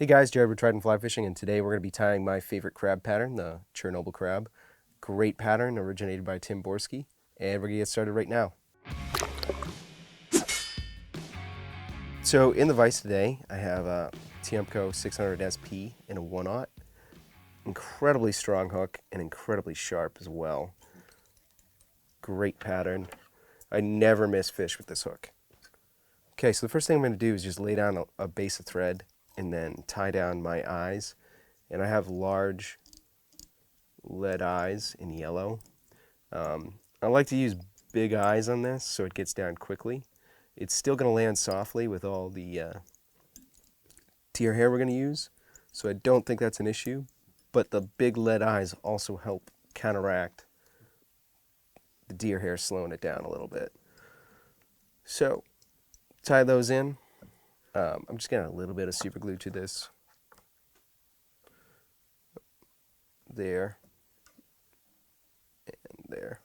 Hey guys, Jared with Trident Fly Fishing, and today we're going to be tying my favorite crab pattern, the Chernobyl Crab. Great pattern, originated by Tim Borski, and we're going to get started right now. So in the vise today, I have a Tiemco 600 SP in a 1/0. Incredibly strong hook and incredibly sharp as well. Great pattern. I never miss fish with this hook. Okay, so the first thing I'm going to do is just lay down a base of thread and then tie down my eyes. And I have large lead eyes in yellow. I like to use big eyes on this so it gets down quickly. It's still going to land softly with all the deer hair we're going to use, so I don't think that's an issue. But the big lead eyes also help counteract the deer hair, slowing it down a little bit. So tie those in. I'm just getting a little bit of super glue to this. There. And there.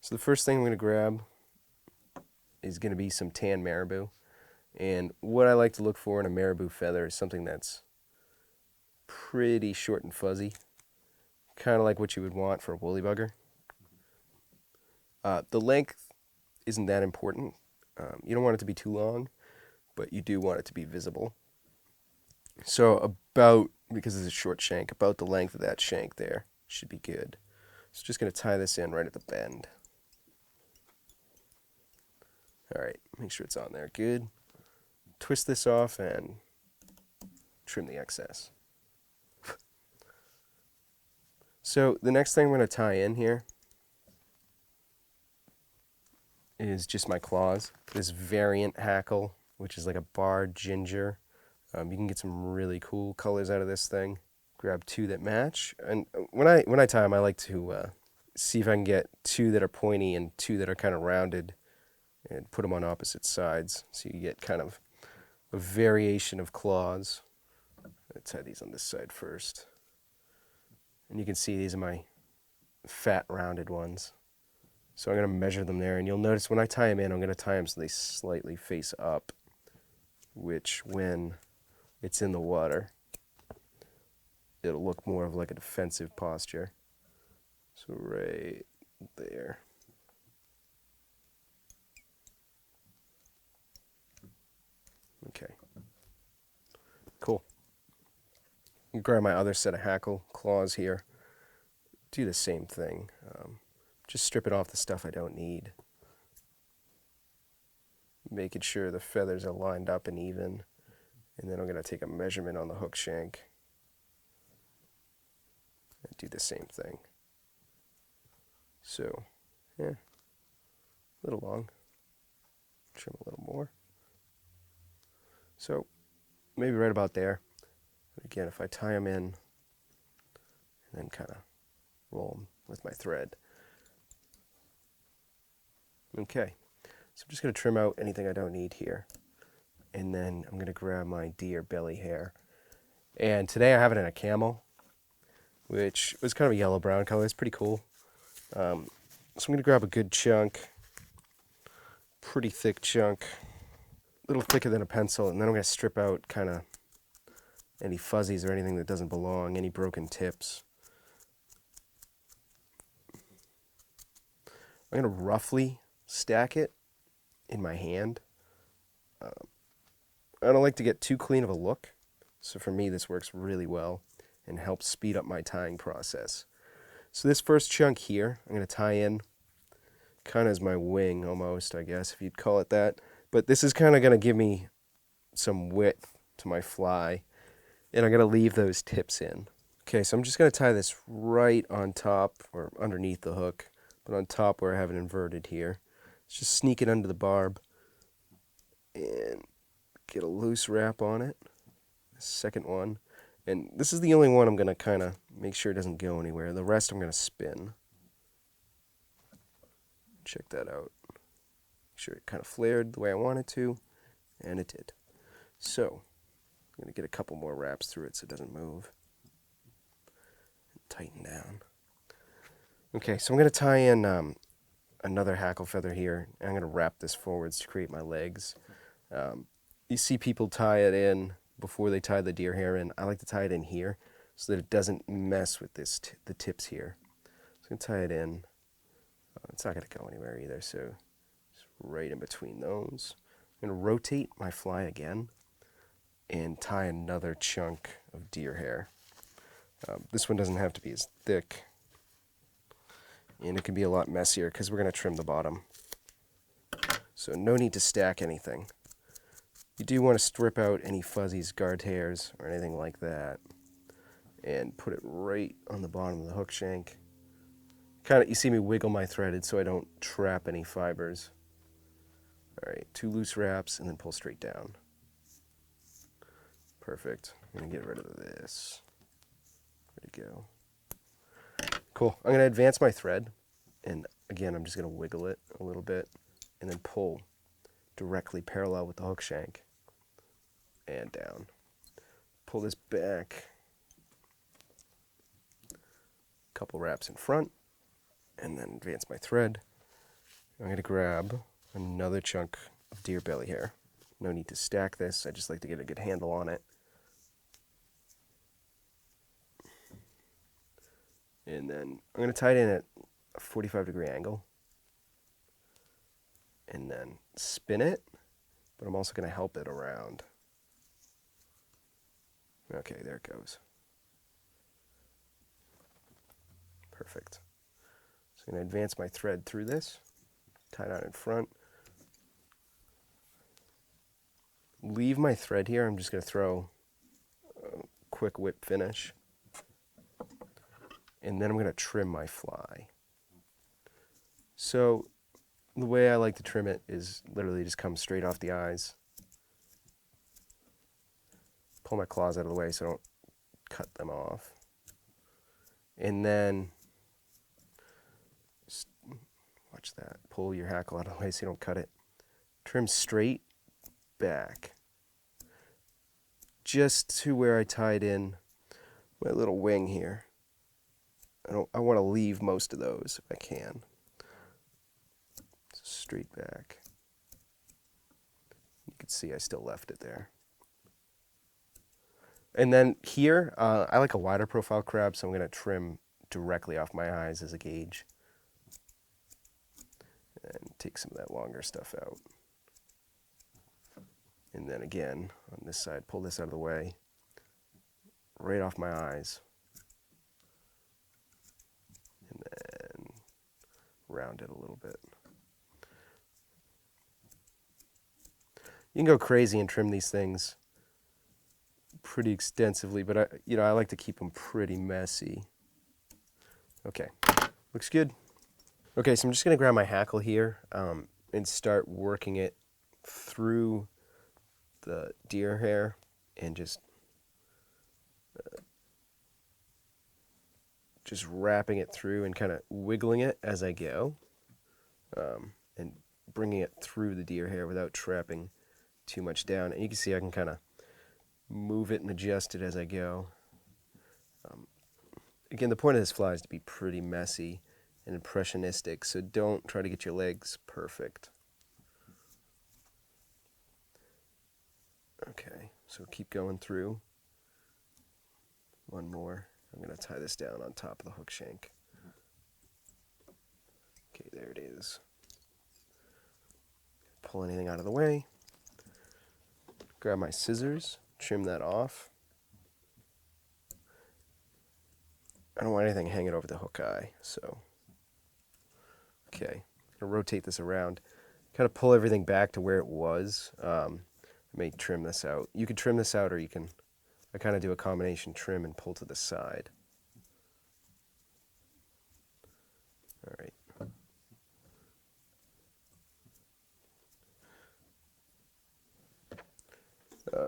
So the first thing I'm going to grab is going to be some tan marabou. And what I like to look for in a marabou feather is something that's pretty short and fuzzy. Kind of like what you would want for a woolly bugger. The length isn't that important. You don't want it to be too long, but you do want it to be visible. So about, because it's a short shank, about the length of that shank there should be good. So just going to tie this in right at the bend. Alright, make sure it's on there. Good. Twist this off and trim the excess. So the next thing I'm going to tie in here is just my claws. This variant hackle, which is like a bar ginger. You can get some really cool colors out of this thing. Grab two that match. And when I tie them, I like to see if I can get two that are pointy and two that are kind of rounded, and put them on opposite sides, so you get kind of a variation of claws. Let's tie these on this side first. And you can see these are my fat rounded ones. So I'm going to measure them there, and you'll notice when I tie them in, I'm going to tie them so they slightly face up, which when it's in the water, it'll look more of like a defensive posture. So right there. Okay. Cool. Grab my other set of hackle claws here. Do the same thing. Just strip it off the stuff I don't need. Making sure the feathers are lined up and even. And then I'm going to take a measurement on the hook shank. And do the same thing. So, yeah. A little long. Trim a little more. So, maybe right about there. Again, if I tie them in, and then kind of roll them with my thread. Okay, so I'm just going to trim out anything I don't need here. And then I'm going to grab my deer belly hair. And today I have it in a camel, which was kind of a yellow-brown color. It's pretty cool. So I'm going to grab a good chunk, pretty thick chunk, a little thicker than a pencil, and then I'm going to strip out kind of any fuzzies or anything that doesn't belong, any broken tips. I'm going to roughly stack it in my hand. I don't like to get too clean of a look, so for me this works really well and helps speed up my tying process. So this first chunk here, I'm going to tie in kind of as my wing almost, I guess, if you'd call it that. But this is kind of going to give me some width to my fly, and I'm going to leave those tips in. Okay, so I'm just going to tie this right on top, or underneath the hook, but on top where I have it inverted here. Let's just sneak it under the barb and get a loose wrap on it. Second one. And this is the only one I'm going to kind of make sure it doesn't go anywhere. The rest I'm going to spin. Check that out. Make sure it kind of flared the way I want it to, and it did. So, I'm going to get a couple more wraps through it so it doesn't move. Tighten down. Okay, so I'm going to tie in another hackle feather here, and I'm going to wrap this forwards to create my legs. You see people tie it in before they tie the deer hair in, I like to tie it in here so that it doesn't mess with the tips here. So I'm going to tie it in. It's not going to go anywhere either, so it's right in between those. I'm going to rotate my fly again and tie another chunk of deer hair. This one doesn't have to be as thick, and it can be a lot messier because we're going to trim the bottom. So no need to stack anything. You do want to strip out any fuzzies, guard hairs, or anything like that, and put it right on the bottom of the hook shank. You see me wiggle my threaded so I don't trap any fibers. All right, 2 loose wraps and then pull straight down. Perfect. I'm gonna get rid of this. Where'd it go? Cool. I'm gonna advance my thread, and again, I'm just gonna wiggle it a little bit and then pull directly parallel with the hook shank and down. Pull this back, couple wraps in front, and then advance my thread. I'm going to grab another chunk of deer belly hair. No need to stack this, I just like to get a good handle on it. And then I'm going to tie it in at a 45-degree angle and then spin it, but I'm also going to help it around. Okay, there it goes. Perfect. So I'm going to advance my thread through this, tie it out in front. Leave my thread here. I'm just going to throw a quick whip finish. And then I'm going to trim my fly. So the way I like to trim it is literally just come straight off the eyes. Pull my claws out of the way so I don't cut them off. And then, watch that, pull your hackle out of the way so you don't cut it. Trim straight back. Just to where I tied in my little wing here. I want to leave most of those if I can. So straight back. You can see I still left it there. And then here, I like a wider profile crab, so I'm going to trim directly off my eyes as a gauge. And take some of that longer stuff out. And then again, on this side, pull this out of the way, right off my eyes. And then round it a little bit. You can go crazy and trim these things pretty extensively, but I like to keep them pretty messy. Okay, looks good. Okay, so I'm just going to grab my hackle here and start working it through the deer hair and just wrapping it through and kind of wiggling it as I go, and bringing it through the deer hair without trapping too much down. And you can see I can kind of move it and adjust it as I go. Again, the point of this fly is to be pretty messy and impressionistic, so don't try to get your legs perfect. Okay, so keep going through. One more. I'm going to tie this down on top of the hook shank. Okay, there it is. Pull anything out of the way. Grab my scissors, trim that off. I don't want anything hanging over the hook eye, so. Okay, I'm going to rotate this around. Kind of pull everything back to where it was. I may trim this out. You can trim this out, or you can, I kind of do a combination trim and pull to the side. All right.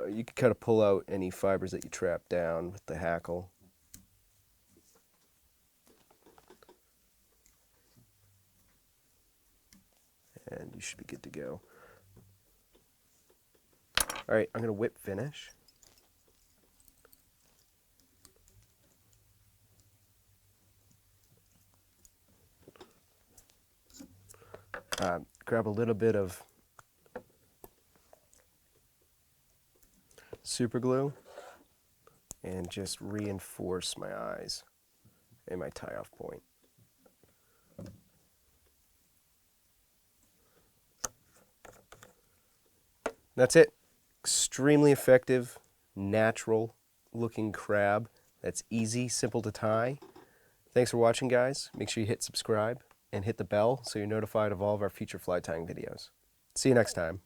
You can kind of pull out any fibers that you trap down with the hackle. And you should be good to go. All right, I'm going to whip finish. Grab a little bit of super glue and just reinforce my eyes and my tie-off point. That's it. Extremely effective, natural looking crab that's easy, simple to tie. Thanks for watching, guys. Make sure you hit subscribe and hit the bell so you're notified of all of our future fly tying videos. See you next time.